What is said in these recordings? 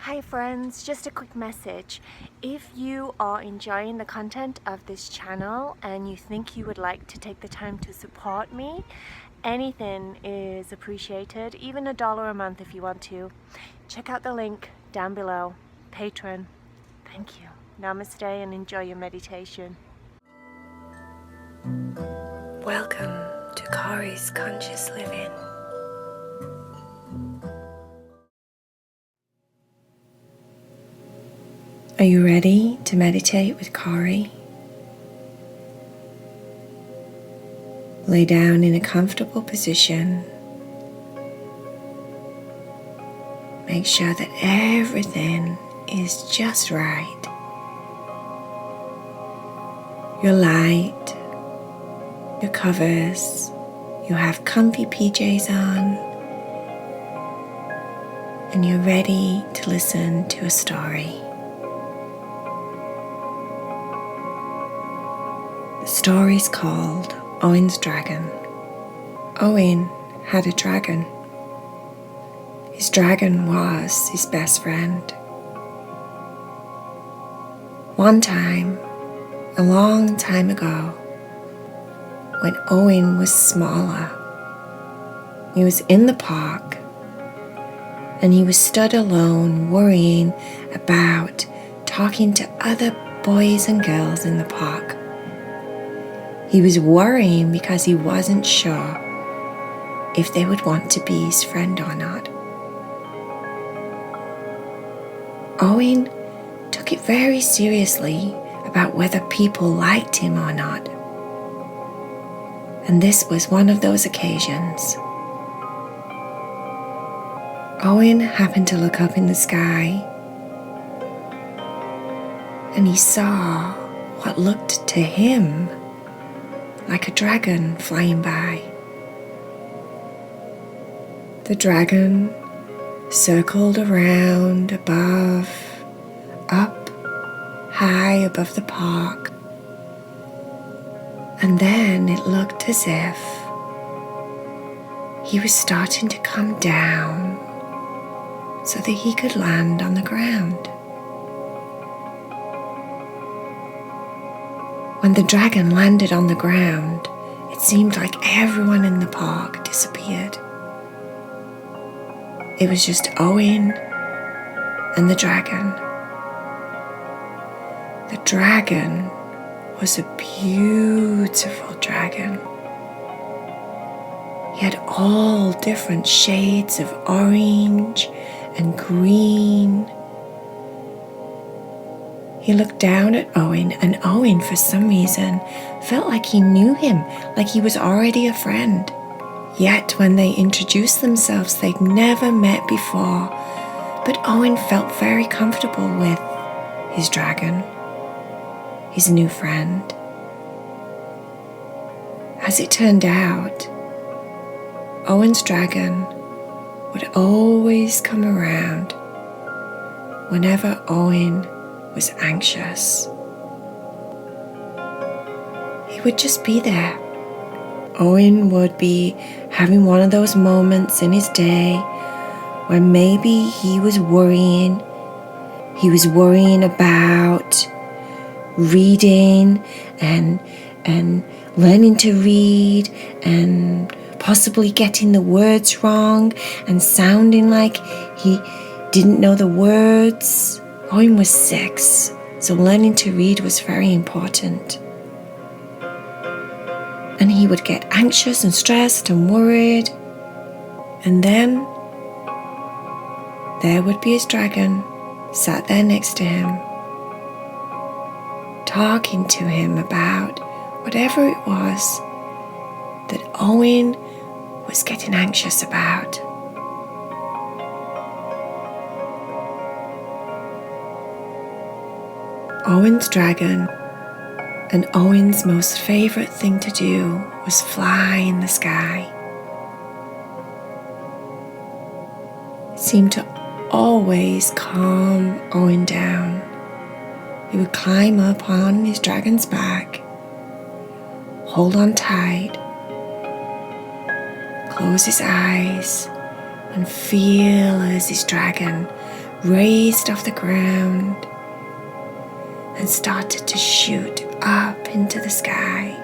Hi friends, just a quick message. If you are enjoying the content of this channel and you think you would like to take the time to support me, anything is appreciated, even $1 a month if you want to. Check out the link down below. Patreon. Thank you. Namaste and enjoy your meditation. Welcome to Cory's Conscious Living. Are you ready to meditate with Cory? Lay down in a comfortable position. Make sure that everything is just right. Your light, your covers, you have comfy PJs on, and you're ready to listen to a story. The story's called Owen's Dragon. Owen had a dragon. His dragon was his best friend. One time, a long time ago, when Owen was smaller, he was in the park and he was stood alone worrying about talking to other boys and girls in the park. He was worrying because he wasn't sure if they would want to be his friend or not. Owen took it very seriously about whether people liked him or not. And this was one of those occasions. Owen happened to look up in the sky and he saw what looked to him like a dragon flying by. The dragon circled around above, up high above the park, and then it looked as if he was starting to come down so that he could land on the ground. When the dragon landed on the ground, it seemed like everyone in the park disappeared. It was just Owen and the dragon. The dragon was a beautiful dragon. He had all different shades of orange and green. He looked down at Owen, and Owen, for some reason, felt like he knew him, like he was already a friend. Yet when they introduced themselves, they'd never met before. But Owen felt very comfortable with his dragon, his new friend. As it turned out, Owen's dragon would always come around whenever Owen was anxious. He would just be there. Owen would be having one of those moments in his day where maybe he was worrying. He was worrying about reading and learning to read and possibly getting the words wrong and sounding like he didn't know the words. Owen was 6, so learning to read was very important. And he would get anxious and stressed and worried. And then there would be his dragon sat there next to him, talking to him about whatever it was that Owen was getting anxious about. Owen's dragon and Owen's most favorite thing to do was fly in the sky. It seemed to always calm Owen down. He would climb up on his dragon's back, hold on tight, close his eyes, and feel as his dragon raised off the ground and started to shoot up into the sky.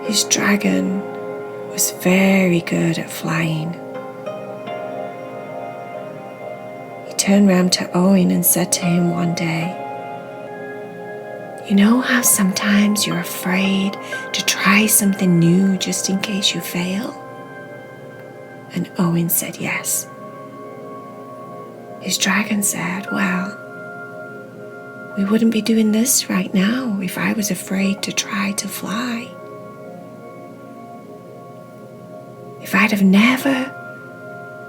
His dragon was very good at flying. He turned round to Owen and said to him one day, "You know how sometimes you're afraid to try something new just in case you fail?" And Owen said yes. His dragon said, "Well, we wouldn't be doing this right now if I was afraid to try to fly. If I'd have never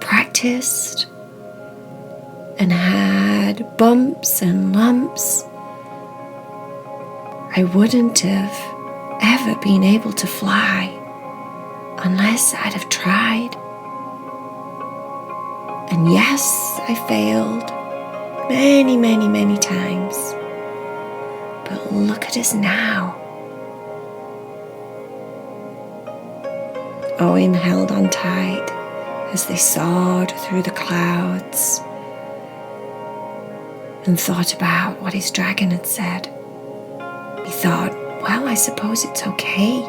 practiced and had bumps and lumps, I wouldn't have ever been able to fly unless I'd have tried. And yes, I failed many, many, many times. But look at us now." Owen held on tight as they soared through the clouds and thought about what his dragon had said. He thought, well, I suppose it's okay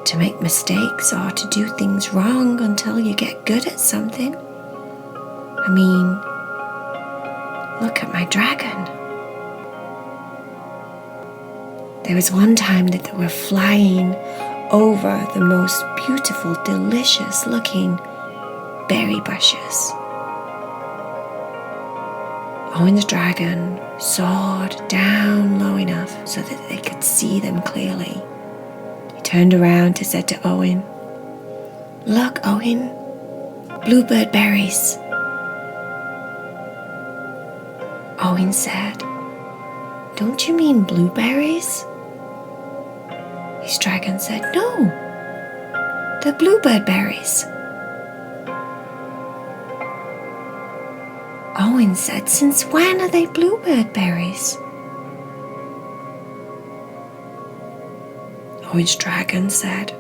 to make mistakes or to do things wrong until you get good at something. I mean, look at my dragon. There was one time that they were flying over the most beautiful, delicious looking berry bushes. Owen's dragon soared down low enough so that they could see them clearly. He turned around and said to Owen, "Look, Owen, bluebird berries." Owen said, "Don't you mean blueberries?" His dragon said, "No, they're bluebird berries." Owen said, "Since when are they bluebird berries?" Owen's dragon said,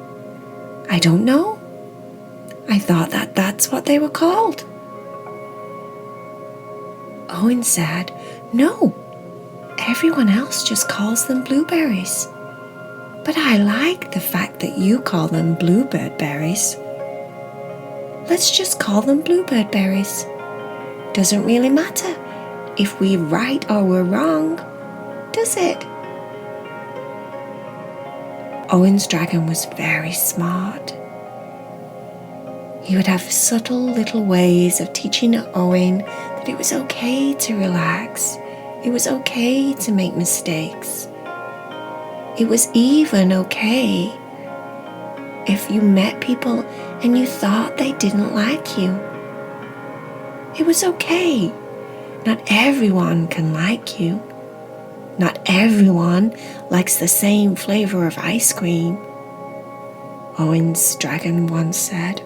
"I don't know. I thought that that's what they were called." Owen said, "No, everyone else just calls them blueberries. But I like the fact that you call them bluebird berries. Let's just call them bluebird berries. Doesn't really matter if we're right or we're wrong, does it?" Owen's dragon was very smart. He would have subtle little ways of teaching Owen that it was okay to relax. It was okay to make mistakes. It was even okay if you met people and you thought they didn't like you. It was okay. Not everyone can like you. Not everyone likes the same flavor of ice cream, Owen's dragon once said,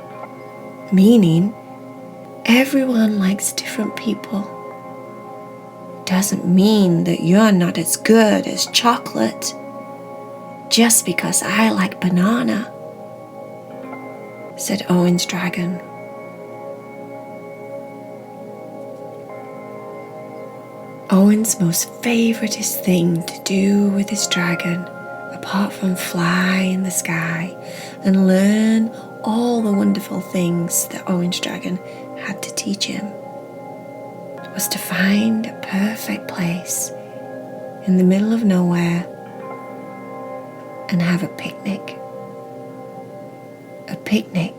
meaning everyone likes different people. Doesn't mean that you're not as good as chocolate just because I like banana, said Owen's dragon. Owen's most favouriteest thing to do with his dragon, apart from fly in the sky and learn all the wonderful things that Owen's dragon had to teach him, was to find a perfect place in the middle of nowhere and have a picnic. A picnic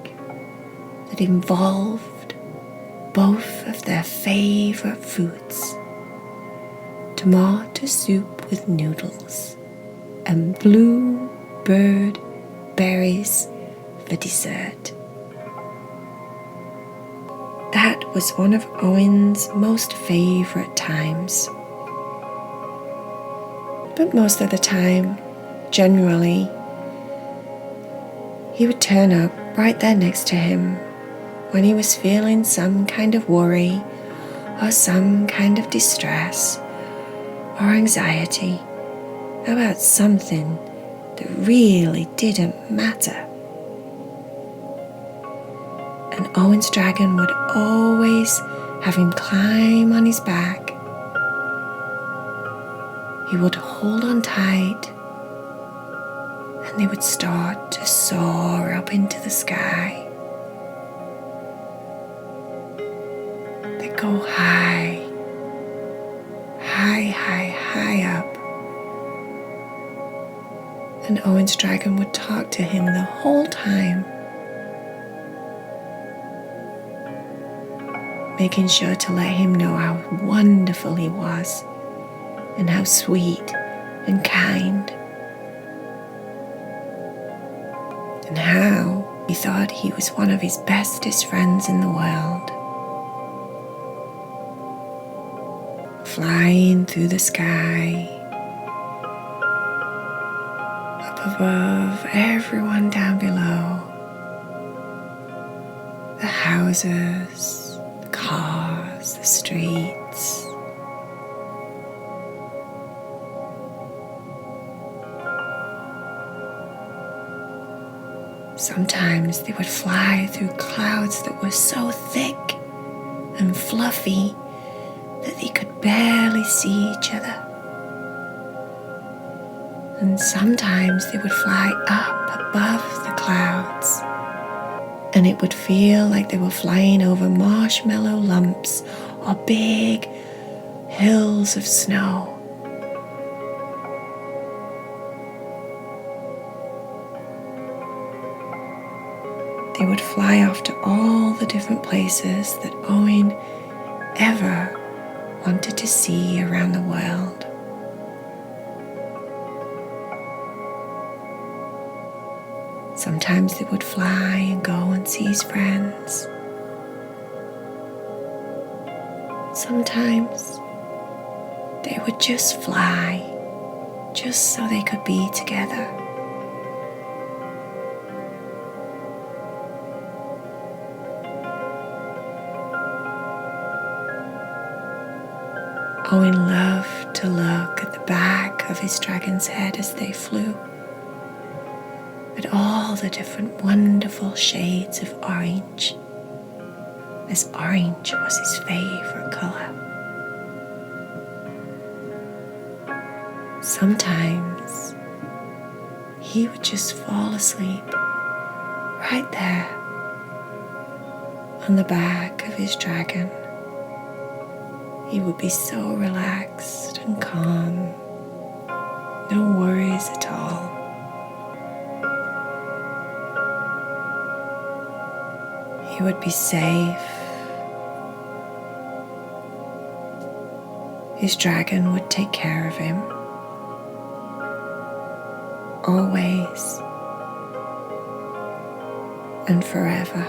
that involved both of their favourite foods, tomato soup with noodles and bluebird berries for dessert. That was one of Owen's most favourite times. But most of the time, generally, he would turn up right there next to him when he was feeling some kind of worry or some kind of distress or anxiety about something that really didn't matter. And Owen's dragon would always have him climb on his back. He would hold on tight, and they would start to soar up into the sky. They'd go high, high, high, high up. And Owen's dragon would talk to him the whole time, making sure to let him know how wonderful he was and how sweet and kind, and how he thought he was one of his bestest friends in the world. Flying through the sky, up above everyone down below, the houses, the cars, the streets. Sometimes they would fly through clouds that were so thick and fluffy that they could barely see each other. And sometimes they would fly up above the clouds, and it would feel like they were flying over marshmallow lumps or big hills of snow. They would fly off to all the different places that Owen ever wanted to see around the world. Sometimes they would fly and go and see his friends. Sometimes they would just fly, just so they could be together. Owen loved to look at the back of his dragon's head as they flew, at all the different wonderful shades of orange, as orange was his favorite color. Sometimes he would just fall asleep right there on the back of his dragon. He would be so relaxed and calm, no worries at all. He would be safe. His dragon would take care of him, always and forever.